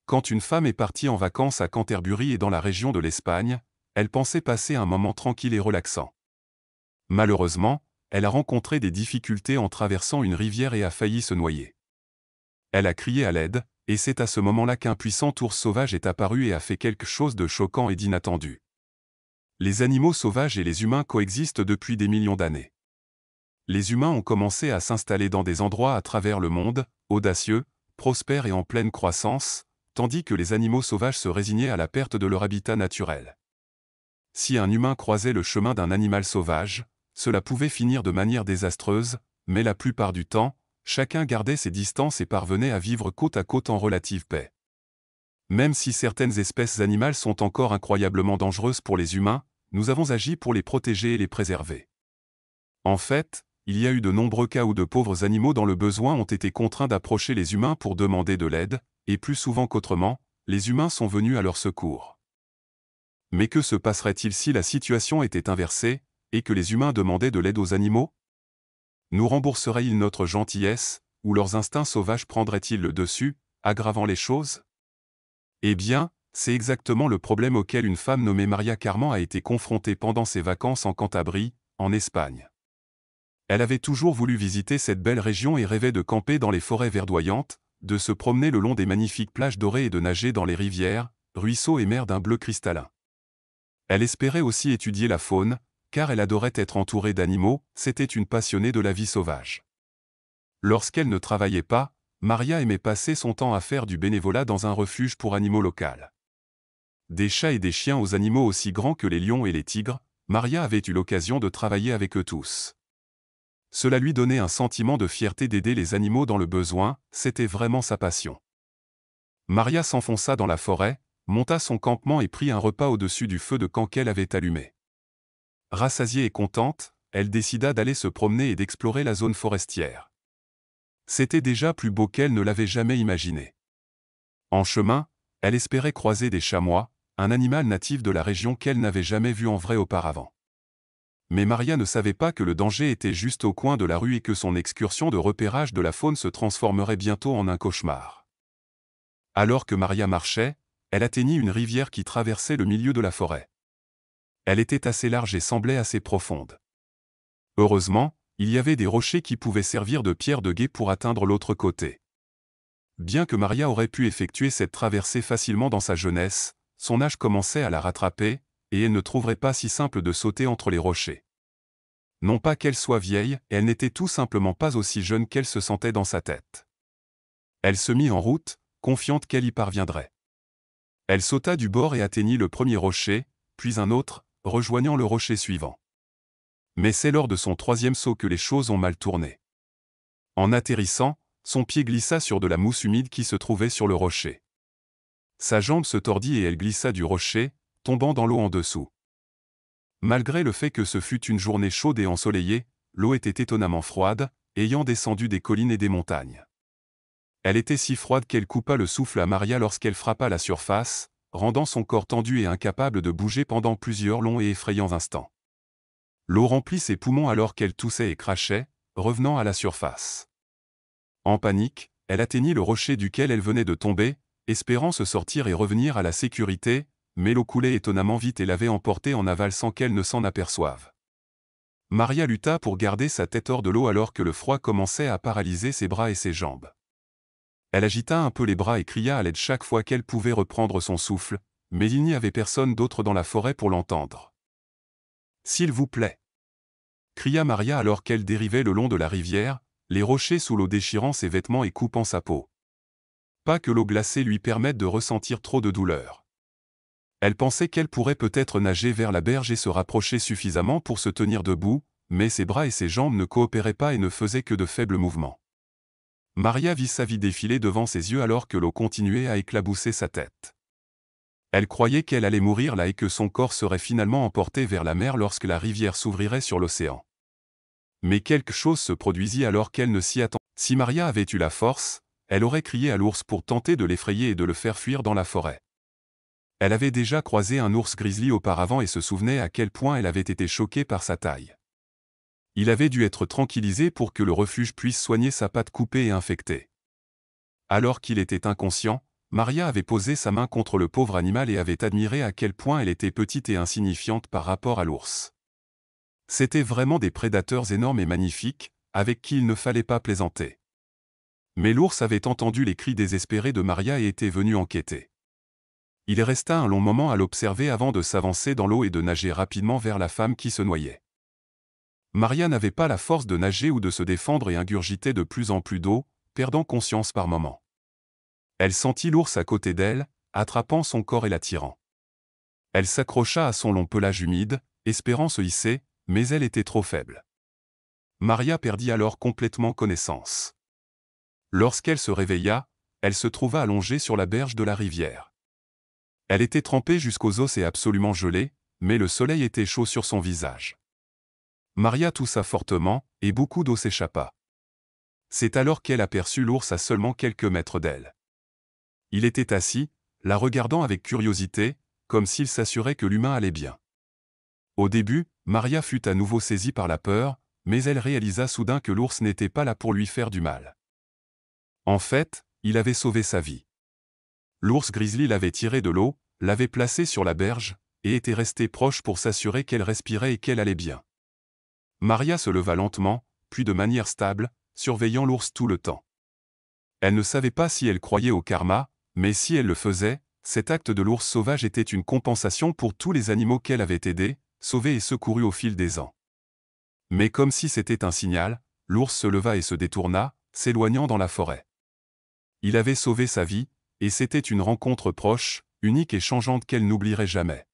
Quand une femme est partie en vacances à Canterbury et dans la région de l'Espagne, elle pensait passer un moment tranquille et relaxant. Malheureusement, elle a rencontré des difficultés en traversant une rivière et a failli se noyer. Elle a crié à l'aide, et c'est à ce moment-là qu'un puissant ours sauvage est apparu et a fait quelque chose de choquant et d'inattendu. Les animaux sauvages et les humains coexistent depuis des millions d'années. Les humains ont commencé à s'installer dans des endroits à travers le monde, audacieux, prospères et en pleine croissance, tandis que les animaux sauvages se résignaient à la perte de leur habitat naturel. Si un humain croisait le chemin d'un animal sauvage, cela pouvait finir de manière désastreuse, mais la plupart du temps, chacun gardait ses distances et parvenait à vivre côte à côte en relative paix. Même si certaines espèces animales sont encore incroyablement dangereuses pour les humains, nous avons agi pour les protéger et les préserver. En fait, il y a eu de nombreux cas où de pauvres animaux dans le besoin ont été contraints d'approcher les humains pour demander de l'aide, et plus souvent qu'autrement, les humains sont venus à leur secours. Mais que se passerait-il si la situation était inversée, et que les humains demandaient de l'aide aux animaux? Nous rembourseraient-ils notre gentillesse, ou leurs instincts sauvages prendraient-ils le dessus, aggravant les choses? Eh bien, c'est exactement le problème auquel une femme nommée Maria Carmen a été confrontée pendant ses vacances en Cantabrie, en Espagne. Elle avait toujours voulu visiter cette belle région et rêvait de camper dans les forêts verdoyantes, de se promener le long des magnifiques plages dorées et de nager dans les rivières, ruisseaux et mers d'un bleu cristallin. Elle espérait aussi étudier la faune, car elle adorait être entourée d'animaux, c'était une passionnée de la vie sauvage. Lorsqu'elle ne travaillait pas, Maria aimait passer son temps à faire du bénévolat dans un refuge pour animaux local. Des chats et des chiens aux animaux aussi grands que les lions et les tigres, Maria avait eu l'occasion de travailler avec eux tous. Cela lui donnait un sentiment de fierté d'aider les animaux dans le besoin, c'était vraiment sa passion. Maria s'enfonça dans la forêt, monta son campement et prit un repas au-dessus du feu de camp qu'elle avait allumé. Rassasiée et contente, elle décida d'aller se promener et d'explorer la zone forestière. C'était déjà plus beau qu'elle ne l'avait jamais imaginé. En chemin, elle espérait croiser des chamois, un animal natif de la région qu'elle n'avait jamais vu en vrai auparavant. Mais Maria ne savait pas que le danger était juste au coin de la rue et que son excursion de repérage de la faune se transformerait bientôt en un cauchemar. Alors que Maria marchait, elle atteignit une rivière qui traversait le milieu de la forêt. Elle était assez large et semblait assez profonde. Heureusement, il y avait des rochers qui pouvaient servir de pierre de guet pour atteindre l'autre côté. Bien que Maria aurait pu effectuer cette traversée facilement dans sa jeunesse, son âge commençait à la rattraper, et elle ne trouverait pas si simple de sauter entre les rochers. Non pas qu'elle soit vieille, elle n'était tout simplement pas aussi jeune qu'elle se sentait dans sa tête. Elle se mit en route, confiante qu'elle y parviendrait. Elle sauta du bord et atteignit le premier rocher, puis un autre, rejoignant le rocher suivant. Mais c'est lors de son troisième saut que les choses ont mal tourné. En atterrissant, son pied glissa sur de la mousse humide qui se trouvait sur le rocher. Sa jambe se tordit et elle glissa du rocher, tombant dans l'eau en dessous. Malgré le fait que ce fût une journée chaude et ensoleillée, l'eau était étonnamment froide, ayant descendu des collines et des montagnes. Elle était si froide qu'elle coupa le souffle à Maria lorsqu'elle frappa la surface, rendant son corps tendu et incapable de bouger pendant plusieurs longs et effrayants instants. L'eau remplit ses poumons alors qu'elle toussait et crachait, revenant à la surface. En panique, elle atteignit le rocher duquel elle venait de tomber, espérant se sortir et revenir à la sécurité, mais l'eau coulait étonnamment vite et l'avait emportée en aval sans qu'elle ne s'en aperçoive. Maria lutta pour garder sa tête hors de l'eau alors que le froid commençait à paralyser ses bras et ses jambes. Elle agita un peu les bras et cria à l'aide chaque fois qu'elle pouvait reprendre son souffle, mais il n'y avait personne d'autre dans la forêt pour l'entendre. « S'il vous plaît !» cria Maria alors qu'elle dérivait le long de la rivière, les rochers sous l'eau déchirant ses vêtements et coupant sa peau. Pas que l'eau glacée lui permette de ressentir trop de douleur. Elle pensait qu'elle pourrait peut-être nager vers la berge et se rapprocher suffisamment pour se tenir debout, mais ses bras et ses jambes ne coopéraient pas et ne faisaient que de faibles mouvements. Maria vit sa vie défiler devant ses yeux alors que l'eau continuait à éclabousser sa tête. Elle croyait qu'elle allait mourir là et que son corps serait finalement emporté vers la mer lorsque la rivière s'ouvrirait sur l'océan. Mais quelque chose se produisit alors qu'elle ne s'y attendait. Si Maria avait eu la force, elle aurait crié à l'ours pour tenter de l'effrayer et de le faire fuir dans la forêt. Elle avait déjà croisé un ours grizzly auparavant et se souvenait à quel point elle avait été choquée par sa taille. Il avait dû être tranquillisé pour que le refuge puisse soigner sa patte coupée et infectée. Alors qu'il était inconscient, Maria avait posé sa main contre le pauvre animal et avait admiré à quel point elle était petite et insignifiante par rapport à l'ours. C'étaient vraiment des prédateurs énormes et magnifiques, avec qui il ne fallait pas plaisanter. Mais l'ours avait entendu les cris désespérés de Maria et était venu enquêter. Il resta un long moment à l'observer avant de s'avancer dans l'eau et de nager rapidement vers la femme qui se noyait. Maria n'avait pas la force de nager ou de se défendre et ingurgitait de plus en plus d'eau, perdant conscience par moments. Elle sentit l'ours à côté d'elle, attrapant son corps et l'attirant. Elle s'accrocha à son long pelage humide, espérant se hisser, mais elle était trop faible. Maria perdit alors complètement connaissance. Lorsqu'elle se réveilla, elle se trouva allongée sur la berge de la rivière. Elle était trempée jusqu'aux os et absolument gelée, mais le soleil était chaud sur son visage. Maria toussa fortement, et beaucoup d'eau s'échappa. C'est alors qu'elle aperçut l'ours à seulement quelques mètres d'elle. Il était assis, la regardant avec curiosité, comme s'il s'assurait que l'humain allait bien. Au début, Maria fut à nouveau saisie par la peur, mais elle réalisa soudain que l'ours n'était pas là pour lui faire du mal. En fait, il avait sauvé sa vie. L'ours grizzly l'avait tirée de l'eau, l'avait placée sur la berge, et était resté proche pour s'assurer qu'elle respirait et qu'elle allait bien. Maria se leva lentement, puis de manière stable, surveillant l'ours tout le temps. Elle ne savait pas si elle croyait au karma, mais si elle le faisait, cet acte de l'ours sauvage était une compensation pour tous les animaux qu'elle avait aidés, sauvés et secourus au fil des ans. Mais comme si c'était un signal, l'ours se leva et se détourna, s'éloignant dans la forêt. Il avait sauvé sa vie, et c'était une rencontre proche, unique et changeante qu'elle n'oublierait jamais.